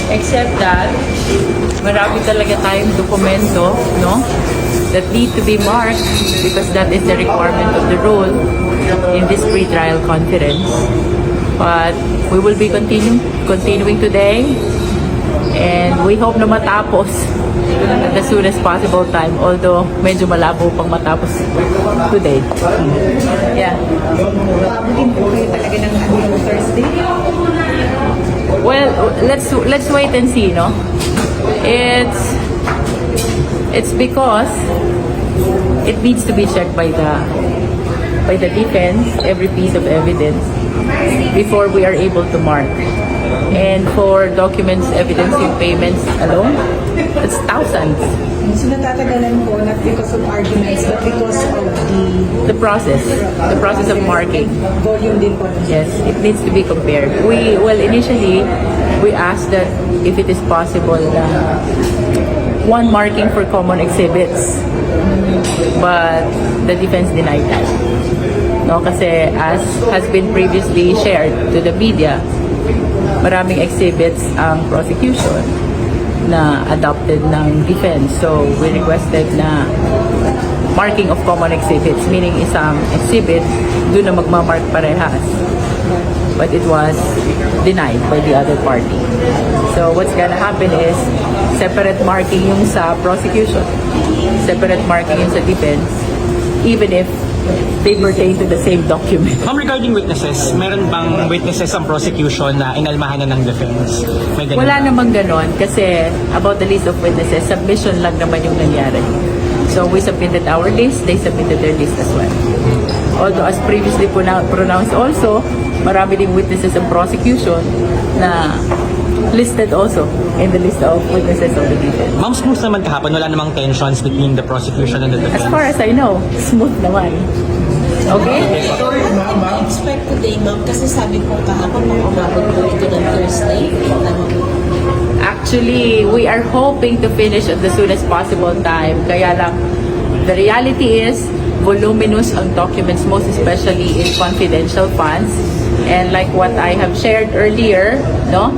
Except that, marami talaga tayong dokumento, no? That need to be marked because that is the requirement of the rule in this pre-trial conference. But we will be continuing today, and we hope na matapos at the soonest possible time, although medyo malabo pang matapos today. Yeah. Pabulin po kayo talaga ng Thursday? Well, let's wait and see, no? It's because it needs to be checked by the defense, every piece of evidence, before we are able to mark. And for documents evidencing payments alone, it's thousands. So natatagalan po, not because of arguments, but because of The process of marking. volume din po. Yes, it needs to be compared. Initially, we asked that if it is possible, one marking for common exhibits. But the defense denied that. No, kasi as has been previously shared to the media, maraming exhibits ang prosecution na adopted ng defense. So, we requested na marking of common exhibits, meaning isang exhibit, doon na magmamark parehas. But it was denied by the other party. So, what's gonna happen is, separate marking yung sa prosecution, separate marking yung sa defense, even if they pertain to the same document. Ma'am, regarding witnesses, meron bang witnesses ang prosecution na inalmahan na ng defense? May ganun? Wala namang ganon kasi about the list of witnesses, submission lang naman yung nangyari. So we submitted our list, they submitted their list as well. Although as previously pronounced also, marami ding witnesses ng prosecution na listed also in the list of witnesses of the defense. Ma'am, smooth naman kahapon, wala namang tensions between the prosecution and the As defense? far as I know, smooth naman. Okay? Expect today, ma'am, kasi sabi ko kahapon umabot po ito ng Thursday. Actually, we are hoping to finish at the soonest possible time. Kaya lang, the reality is, voluminous ang documents, most especially in confidential funds. And like what I have shared earlier, no?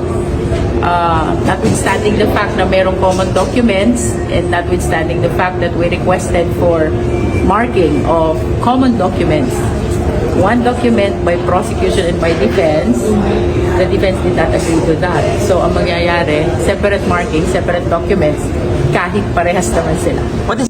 Notwithstanding the fact na mayroong common documents and notwithstanding the fact that we requested for marking of common documents, one document by prosecution and by defense, the defense did not agree to that. So ang mangyayari, separate marking, separate documents, kahit parehas naman sila. What is